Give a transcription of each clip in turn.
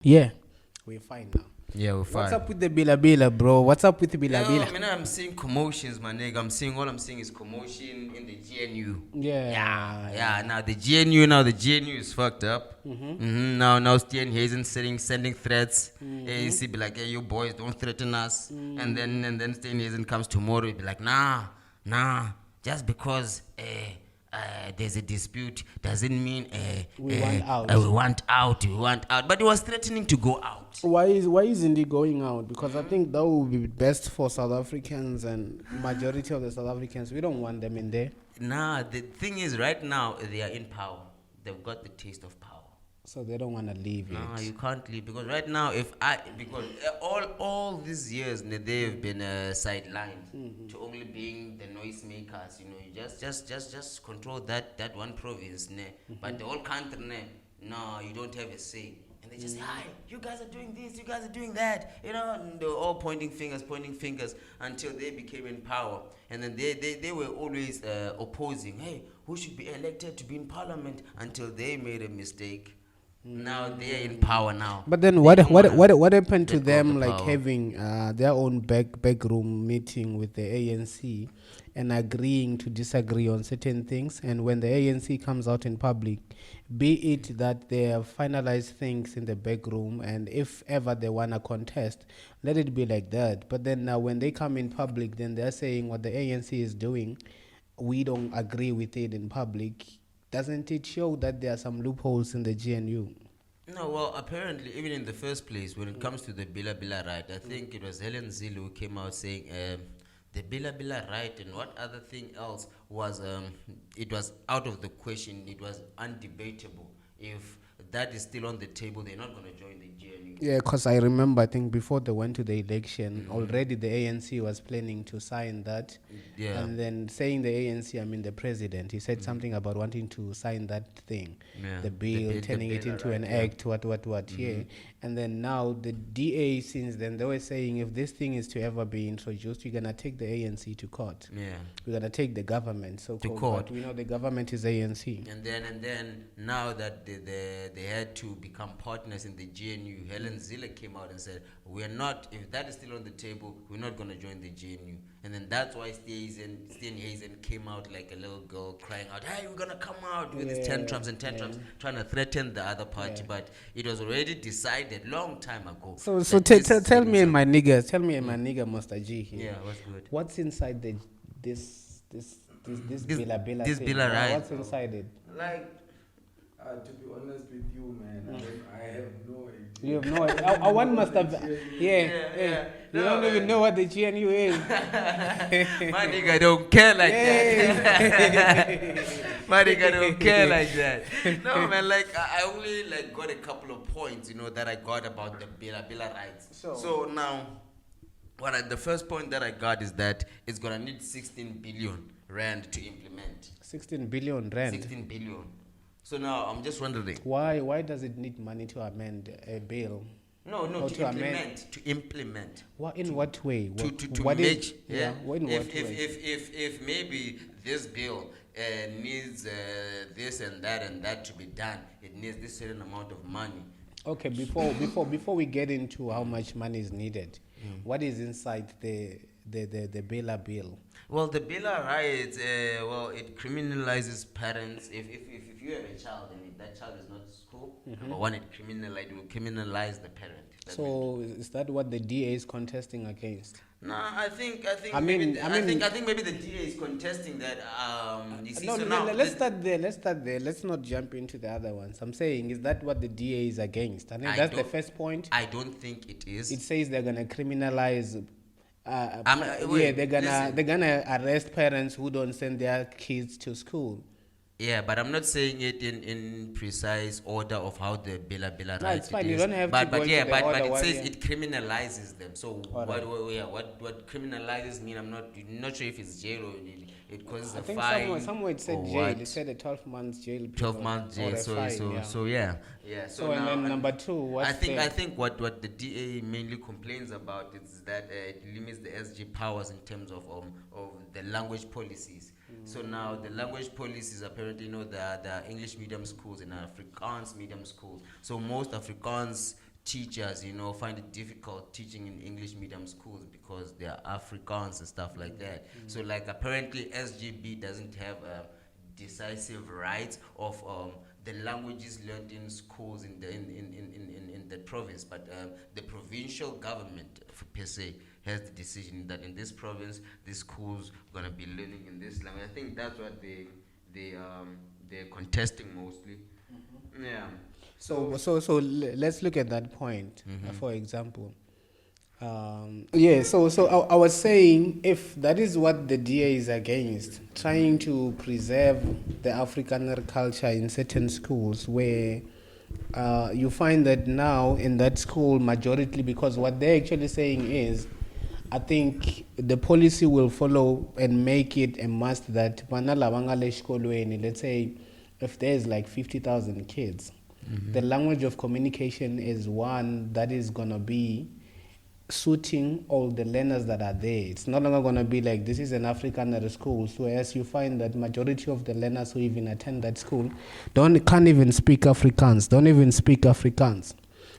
Yeah, we're fine now. Yeah, we're What's fine. up with the Bila, bro? What's up with the Yeah, Bila? man, I'm seeing commotions, my nigga. All I'm seeing is commotion in the GNU. Yeah. Yeah. Now the GNU is fucked up. Now, Stian Hazen sending threats. AAC be like, hey, you boys, don't threaten us. And then Stian Hazen comes tomorrow, he be like, nah, just because there's a dispute doesn't mean We want out. we want out. But he was threatening to go out. Why isn't he going out? Because I think that would be best for South Africans and majority of the South Africans. We don't want them in there. Nah, the thing is, right now they are in power. They've got the taste of power. So they don't want to leave No, it. you can't leave because right now, because all these years they've been sidelined to only being the noisemakers. You just control that one province, but the whole country, no, you don't have a say. And they just say, hi, you guys are doing this, you guys are doing that, and they're all pointing fingers until they became in power. And then they were always opposing, hey, who should be elected to be in parliament, until they made a mistake. Now they're in power now. But then what happened to let go of them, the like power. having their own backroom meeting with the ANC and agreeing to disagree on certain things? And when the ANC comes out in public, be it that they have finalized things in the backroom, and if ever they want to contest, let it be like that. But then now when they come in public, then they're saying what the ANC is doing, we don't agree with it in public. Doesn't it show that there are some loopholes in the GNU? No, well, apparently, even in the first place, when it comes to the BELA right, I think it was Helen Zille who came out saying the BELA right and what other thing else was, it was out of the question, it was undebatable. If that is still on the table, they're not going to join the GNU. Yeah, because I remember, I think before they went to the election, already the ANC was planning to sign that. Yeah. And then saying the ANC, I mean the president, he said something about wanting to sign that thing, Yeah. the bill, the turning it bill, into right, an yeah. act, what, yeah. And then now the DA, since then, they were saying if this thing is to ever be introduced, we're going to take the ANC to court. Yeah. We're going to take the government, so To called, court. but we know the government is ANC. And then now that they had to become partners in the GNU, Helen Zille came out and said, we're not, if that is still on the table, we're not going to join the GNU. And then that's why Stian Hazen came out like a little girl crying out, hey, we're going to come out with these tantrums, trying to threaten the other party. But it was already decided long time ago. So that tell me and my nigga Master G here. Yeah, what's good? What's inside this Bila this thing? Bila, right? What's inside it? Like, to be honest with you, man, I have no idea. You have no idea. I want Master yeah. You don't even know what the GNU is. my nigga don't care like that. My nigga don't care like that. No, man, like I only like got a couple of points, that I got about the Bila rights. So now, the first point that I got is that it's gonna need 16 billion rand to implement. 16 billion rand. 16 billion. So now I'm just wondering. Why does it need money to amend a bill? No, Or to implement. To implement. In what way? To what make, is, yeah. in what way? If maybe this bill needs this and that to be done, it needs this certain amount of money. Okay, before we get into how much money is needed, what is inside the BELA bill? Well, the BELA rights, it criminalizes parents. If you have a child and if that child is not at school, number one, it will criminalize the parent. So is that what the DA is contesting against? No, I think maybe the DA is contesting that. You see, let's start there. Let's not jump into the other ones. I'm saying, is that what the DA is against? I think that's the first point. I don't think it is. It says they're gonna criminalize. Wait, they're gonna arrest parents who don't send their kids to school. Yeah, but I'm not saying it in precise order of how the BELA No, rights. it's fine. It You is. don't have to go but into the order, it says yeah. it criminalizes them. So Alright. what criminalizes mean? I'm not sure if it's jail or it causes I a think fine. somewhere it said or jail. what. It said a 12 months jail. 12 months or jail. a fine, So yeah. So and then number two, I think what the DA mainly complains about is that it limits the SG powers in terms of the language policies. So now the language policies apparently, there are English medium schools and Afrikaans medium schools. So most Afrikaans teachers, find it difficult teaching in English medium schools because they are Afrikaans and stuff like that. So, like, apparently SGB doesn't have decisive rights of the languages learned in schools in the province, but the provincial government per se has the decision that in this province these schools gonna be learning in this language. I think that's what they're contesting mostly. Yeah. So let's look at that point, for example. I was saying, if that is what the DA is against, trying to preserve the Afrikaner culture in certain schools where you find that now in that school, majority, because what they're actually saying is, I think the policy will follow and make it a must that, let's say, if there's like 50,000 kids, the language of communication is one that is going to be suiting all the learners that are there. It's no longer going to be like this is an Afrikaner school, so as you find that majority of the learners who even attend that school can't even speak Afrikaans.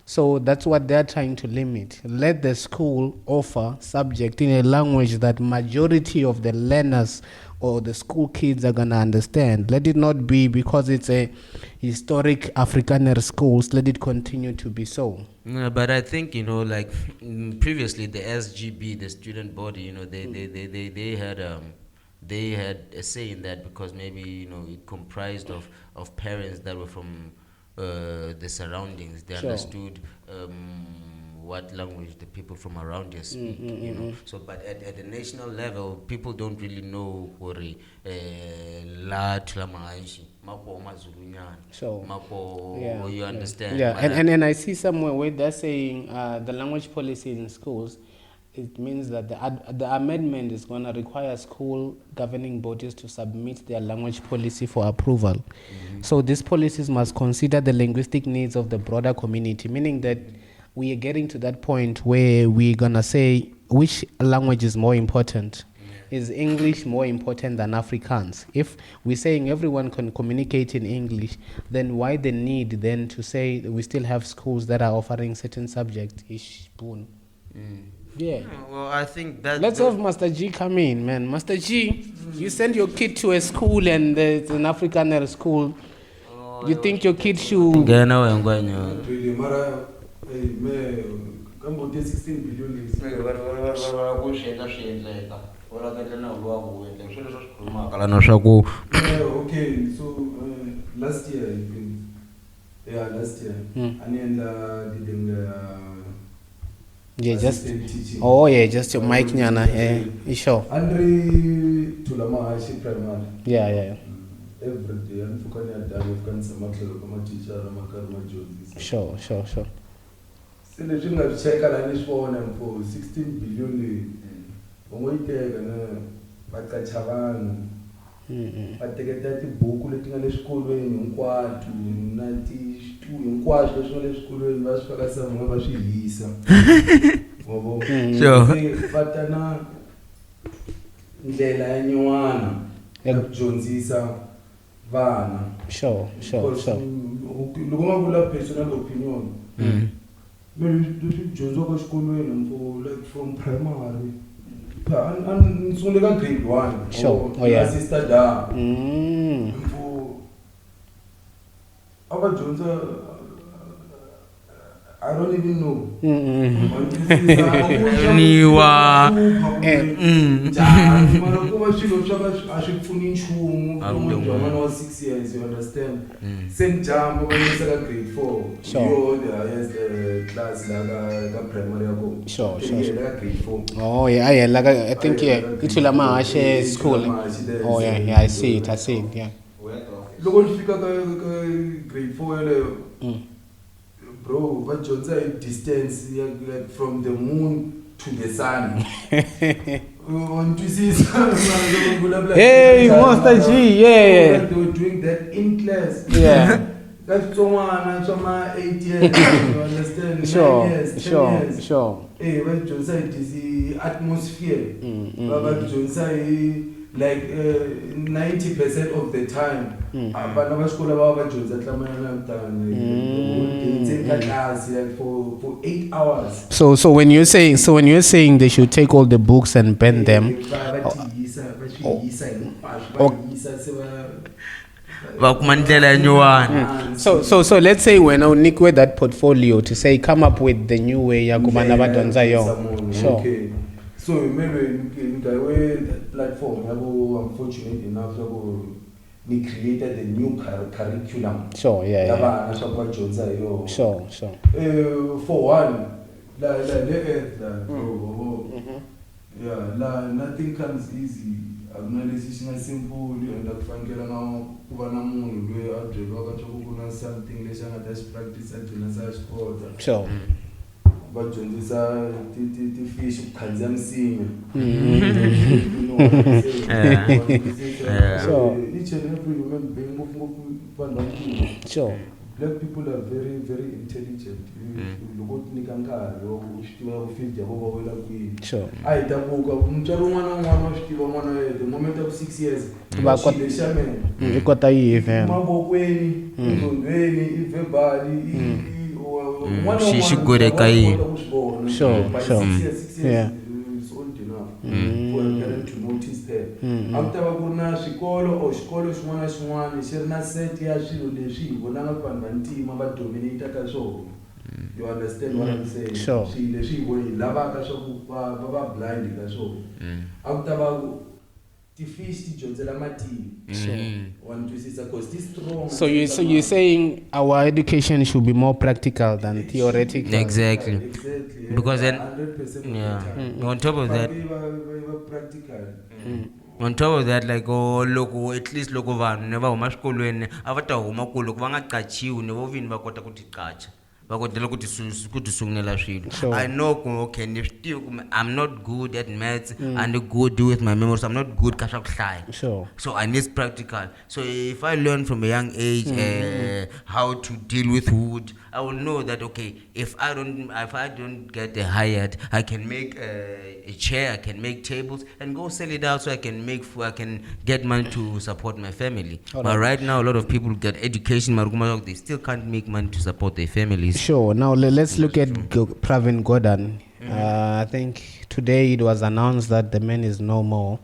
So that's what they're trying to limit. Let the school offer subject in a language that majority of the learners or the school kids are going to understand. Let it not be because it's a historic Afrikaner schools, let it continue to be so. Yeah, but I think, like previously the SGB, the student body, they had a say in that because maybe, it comprised of parents that were from the surroundings. They understood what language the people from around here speak, So, but at the national level, people don't really know la Tlamaishi, Mapo Mazulunyana. So, Mapo, you understand? Yeah, and I see somewhere where they're saying the language policy in schools, it means that the amendment is going to require school governing bodies to submit their language policy for approval. So these policies must consider the linguistic needs of the broader community, meaning that we are getting to that point where we're going to say which language is more important. Is English more important than Afrikaans? If we're saying everyone can communicate in English, then why the need then to say we still have schools that are offering certain subjects? Yeah. Well, I think that... Let's have Master G come in, man. Master G, you send your kid to a school and it's an Afrikaner school. You think your kid should... Come 16 billion. Okay, so last year, and then just your mic nyana, sure. Andre Tulama Ashi Primary. Yeah. Every day, I'm focusing some teacher, Sure. So the thing I've checked on this phone and for 16 billion, when we take but they get that book letting on the school in Quad to 92 in Quad, the school in Vasca, wherever she is. Sure. But now, Ndela Nywana, Jonesisa, Vana. Sure. Look at personal opinion. Jozo school like from primary. And it's only grade 1. Sure. Sister da. Our Jones, I don't even know. I should finish home when I was 6 years, you understand? Same jam when you said grade 4. Sure. The highest class, like primary. Sure. Grade 4. Oh, yeah, like I think, it's Ulama school. Oh, yeah, I see it, yeah. Look at grade 4. Bro, what Jones distance like from the moon to the sun. Want to see Hey, Master G, yeah. They were doing that in class. Yeah. That's someone 8 years. You understand? Sure. 9 years, 10 years. Sure. Hey, what Jones is the atmosphere. But Jones like 90% of the time abana basikole babajonza tlamayana mntana in class like for 8 hours. So when you're saying they should take all the books and ban them. So let's say when I nick with that portfolio to say come up with the new way yakubana badonza yo. Sure. Okay. So maybe the way that platform I'm fortunate enough to we created a new curriculum. Sure, yeah. Sure. For one, nothing comes easy. Organization is simple, you end up finding something that's practice at sport. Sure. But the fish can sing. So each and every human being sure. Black people are very, very intelligent. Sure. The moment of 6 years, she good at Kai. Sure. Yeah. It's old enough for a parent to notice there. After Baguna, Shikolo or Shikolo Swan, Sherna said, she will not dominate a show. You understand what I'm saying? Sure. She will lava Baba blind. After Bagu. So you're saying our education should be more practical than theoretical. Exactly. Because then, 100% yeah. On top of that, on top of that, like local, at least local van never masculine. Avata homa kulu kwanga kachiu never vin bakota kutikacha. I know okay, I'm not good at maths and good with my memory, so I'm not good kashak. Sure. So I need practical. So if I learn from a young age how to deal with wood, I will know that okay, if I don't get a hired, I can make a chair, I can make tables and go sell it out so I can get money to support my family. But right now a lot of people get education, they still can't make money to support their families. Sure. Now let's look at Pravin Gordhan. I think today it was announced that the man is no more.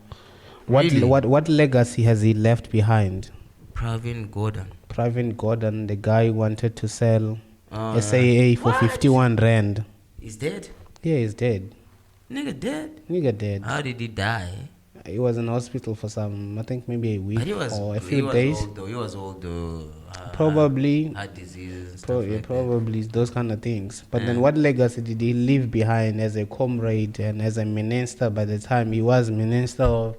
What legacy has he left behind? Pravin Gordhan, the guy who wanted to sell SAA for 51 rand. He's dead? Yeah, he's dead. Nigga dead? How did he die? He was in hospital for I think maybe a week or a few days. He was old though. Probably. Heart disease and stuff like probably those kind of things. But then what legacy did he leave behind as a comrade and as a minister? By the time he was Minister of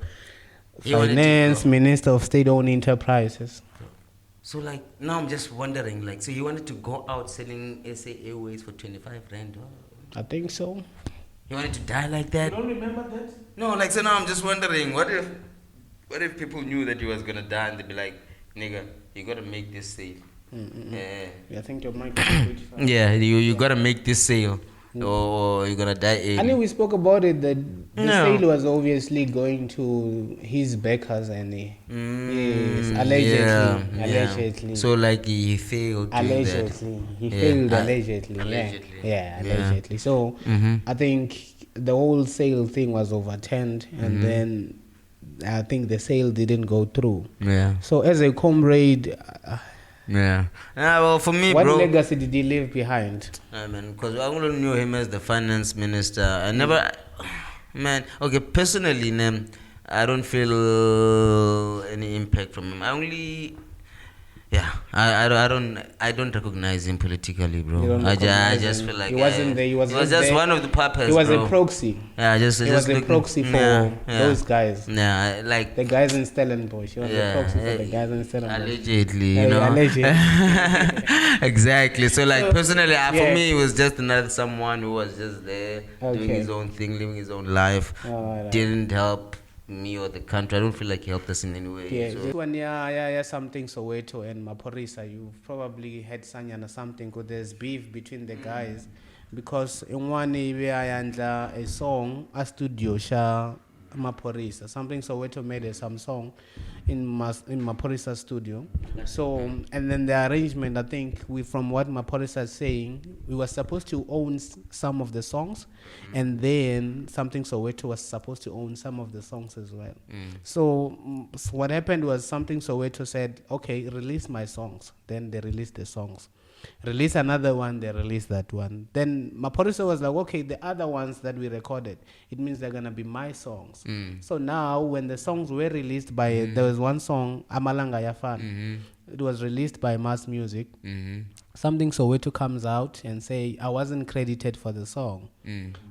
Finance, Minister of State-owned enterprises. So like now I'm just wondering, like, so you wanted to go out selling SA Airways for 25 rand? I think so. You wanted to die like that? You don't remember that? No, like, so now I'm just wondering, what if people knew that he was gonna die and they'd be like, nigga, you gotta make this sale. I think your mic is yeah, you gotta make this sale. Or you're gonna die. I know we spoke about it that the sale was obviously going to his backers and yes, allegedly. So like he failed. Allegedly. He failed allegedly. Allegedly. So I think the whole sale thing was overturned and then I think the sale didn't go through. Yeah. So as a comrade well, for me, what bro, legacy did he leave behind? Because I only knew him as the finance minister. I never, okay, personally, I don't feel any impact from him. I don't recognize him politically, bro. I just feel like he wasn't there. He was just one of the puppets. He was bro. a proxy. Yeah, he was a proxy for those guys. Yeah, like the guys in Stellenbosch. He was a proxy for the guys in Stellenbosch. Allegedly, you know. Allegedly. Exactly. So, like personally, for me, it was just another someone who was just there doing his own thing, living his own life. Didn't help me or the country. I don't feel like he helped us in any way. Yeah, so. This one, something Soweto and Maporisa. You've probably had Sanyana something because there's beef between the guys. Because in one area, a song, a studio, Maporisa. Something Soweto made some song in Maporisa studio. So, and then the arrangement, I think, from what Maporisa is saying, we were supposed to own some of the songs, and then Something Soweto was supposed to own some of the songs as well. So, what happened was Something Soweto said, okay, release my songs. Then they released the songs. Release another one, they released that one. Then Maporisa was like, okay, the other ones that we recorded, it means they're going to be my songs. So now, when the songs were released by, there was one song, Amalanga Yafan. It was released by Mass Music. Something Soweto comes out and say, I wasn't credited for the song.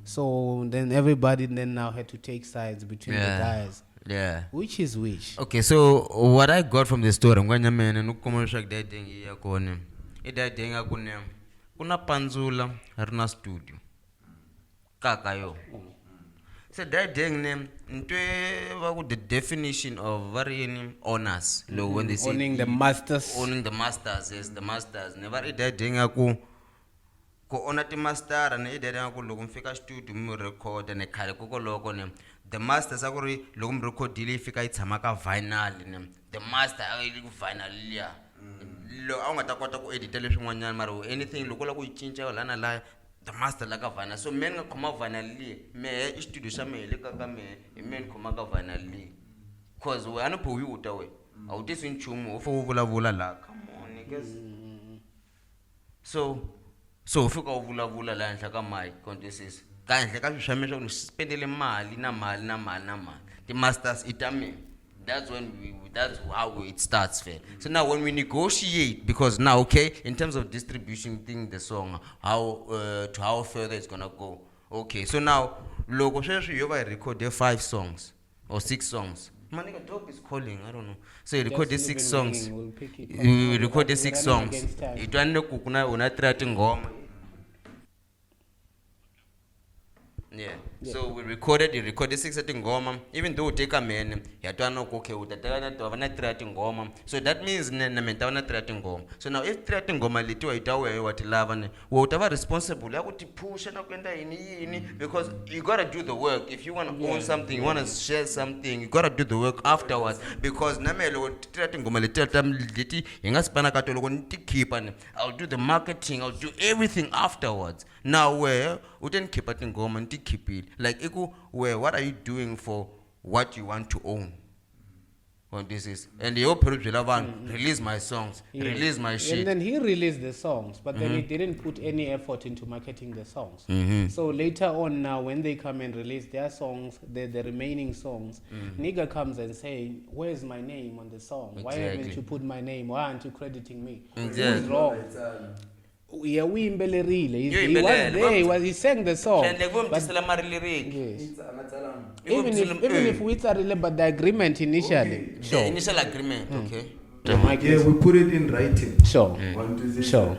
So then everybody then now had to take sides between the guys. Yeah. Which is which? Okay, so what I got from the story, I'm going to mention that thing here. Ida denga kuna panzula harina studio kaka yo so that deng name the definition of very honors when they say owning the masters, yes, the masters never ida denga ku honor the master and ida denga ku loko mfika studio mu record and khale koko loko ne the masters akuri loko mu record dile ifika itshama ka vinyl ne the master ayili ku vinyl ya lo awungata kota ku edit leswin'wanyana mara anything loko la ku cinca lana la the master la ka vinyl so men nga khoma vinyl li me studio xa me le ka me men khoma ka vinyl li cause we ana pho u ta we awu tisi nchumu u fo vulavula la come on niggas so ufika uvulavula la henhla ka mic contest ka henhla ka swa me swa ku spendele mali na the masters itame. That's how it starts, fair. So now when we negotiate, because now, okay, in terms of distribution, the song, how further it's gonna go. Okay, so now, logo you ever recorded 5 songs or 6 songs. My nigga dog is calling, I don't know. So you recorded 6 songs. You recorded 6 songs. You don't know una ngoma. Yeah. So we recorded 6 at ngoma. Even though take a man, you don't know okay with the ngoma. So that means na mentana ngoma. So now if ngoma lito itawe what lava whatever responsible, I would push and in because you gotta do the work. If you wanna own something, you wanna share something, you gotta do the work afterwards. Because namelo ngoma liti ingaspana katolo keep and I'll do the marketing, I'll do everything afterwards. Now where we didn't keep at ngoma and keep it. Like where what are you doing for what you want to own? Well, this is and the old release my songs, release my shit. And then he released the songs, but then he didn't put any effort into marketing the songs. So later on now when they come and release their songs, the remaining songs, nigga comes and say, where's my name on the song? Why haven't you put my name? Why aren't you crediting me? What's wrong? Yeah, we imbelerile. He was there. He sang the song. Even if we started, but the agreement initially. Okay. The initial agreement, okay. Yeah, we put it in writing. Sure. Sure.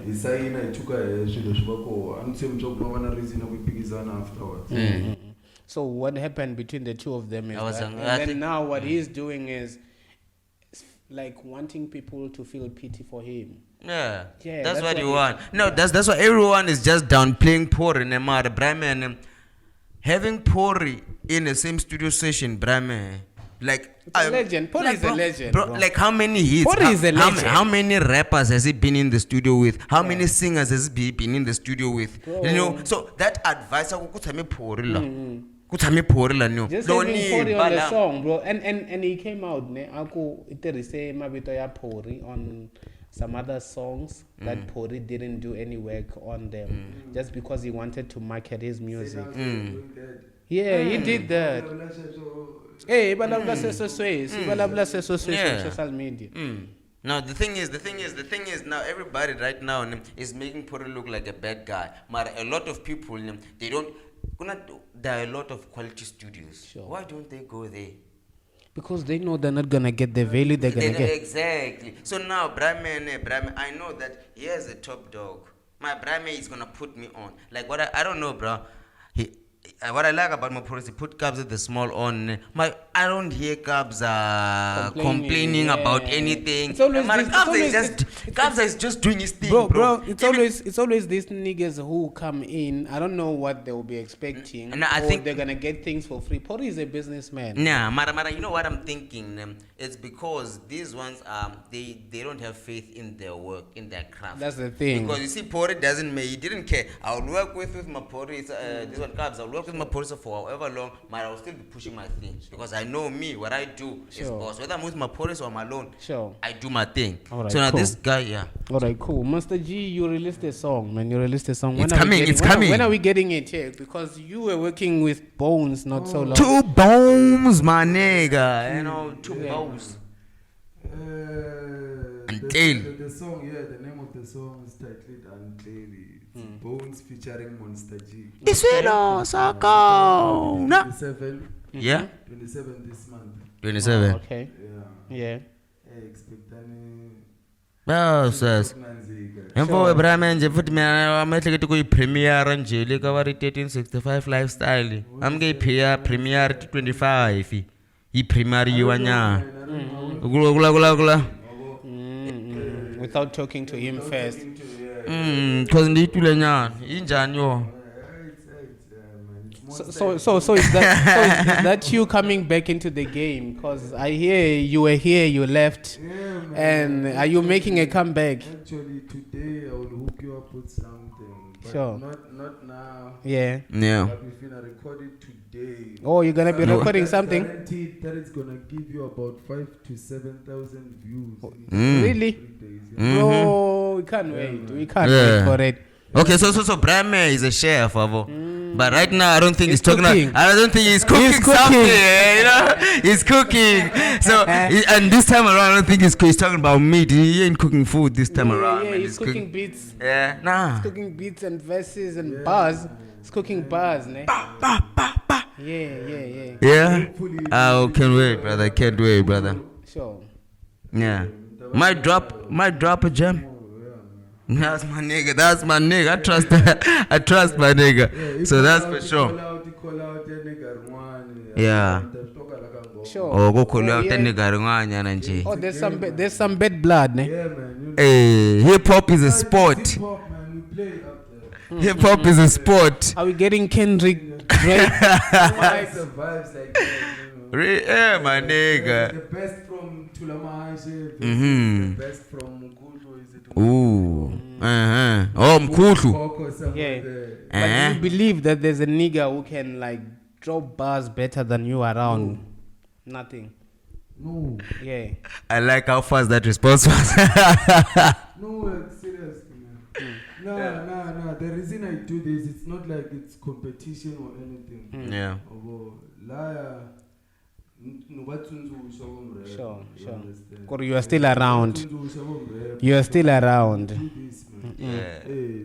So what happened between the two of them is that, and then now what he's doing is like wanting people to feel pity for him. Yeah, that's what you want. No, that's what everyone is just downplaying Pori and Brahman. Having Pori in the same studio session, Brahman, like a legend. Pori is a legend, bro. Like how many hits? Pori is a legend. How many rappers has he been in the studio with? How many singers has he been in the studio with? Bro. You know, so that advice I could tell me Pori. Just having Pori on the song, bro. And he came out Pori on some other songs that Pori didn't do any work on them just because he wanted to market his music. Yeah, he did that. Hey, social media. Now the thing is now everybody right now is making Pori look like a bad guy. But a lot of people they don't. There are a lot of quality studios. Sure. Why don't they go there? Because they know they're not gonna get the value they're gonna get. Exactly. So now Brahman, I know that he has a top dog. My Brahman is gonna put me on. Like what I don't know, bro. What I like about my policy, put cabs at the small on. I I don't hear Kabza complaining yeah. about anything. It's always Mara, this- Kabza is just doing his thing, Bro, it's always these niggas who come in. I don't know what they will be expecting. No, I or think they're gonna get things for free. Pori is a businessman. Nah, Mara, you know what I'm thinking? It's because these ones they don't have faith in their work, in their craft. That's the thing. Because you see, Pori doesn't make. He didn't care. I'll work with my Pori. This one Kabza. I'll work with my Pori for however long. Mara, I'll still be pushing my thing because I know me. What I do is Sure. boss. Whether I'm with my Pori or I'm alone, Sure. I do my thing. Alright, So now cool. this guy, yeah. Alright, cool. Master G, you released a song, man. You released a song. It's coming, it's coming. When are we getting it here? Because you were working with Bones not so long. 2 bones, my nigga. You know, 2 bones. Until. The song, the name of the song is titled Unclearly. It's Bones featuring Monster G. Iswelo sako. No. 27. Yeah. 27 this month. 27. Oh, okay. Yeah. Expect any. Oh, sis. Emvo Abraham nje futhi mina amahleketi kuyi premiere nje leka vari 1365 lifestyle. Amke premiere 25. I premiere yiwanya. Kula. Without talking to him first. Cause nditule nyana. Injani yo? So is that you coming back into the game? Because I hear you were here, you left, and are you making a comeback? Actually, today I will hook you up with something. But Sure. Not now. Yeah. Yeah. But we're gonna record it today. Oh, you're gonna be No. recording something? Guaranteed that it's gonna give you about 5,000 to 7,000 views. Really? 3 days. Yeah. Bro, we can't wait. We can't Yeah. wait for it. Okay, so Brahme is a chef, but right now I don't think he's talking. cooking. I don't think he's cooking something. You know, he's cooking. So and this time around, I don't think he's talking about meat. He ain't cooking food this time around. Yeah, man. he's cooking beats. Yeah, nah. He's cooking beats and verses and bars. He's cooking bars, ne? Yeah. Yeah. Oh, can't wait, brother. Can't wait, brother. Sure. Yeah. Might drop a gem. That's my nigga. I trust my nigga. So that's for sure. Call out nigga. Yeah. Sure. Oh, go call out the nigga ringanya nje. Oh, there's some bad blood, ne? Yeah, man. Hey, hip hop is a sport. Hip hop, man. We play up there. Hip hop is a sport. Are we getting Kendrick Drake? Vibes the vibes like that. Yeah, my nigga. The best from Tulama Hanshe. The best from Mkutu. Is it? Ooh. Oh, Mkutu. Coco, somewhere Yeah. there. But you believe that there's a nigga who can like drop bars better than you around? Nothing. No. Yeah. I like how fast that response was. No, seriously, man. No. The reason I do this, it's not like it's competition or anything. Yeah. Liar. Sure. understand? Or you are still around. Yeah. You are still around. Do this, man. Yeah. Hey,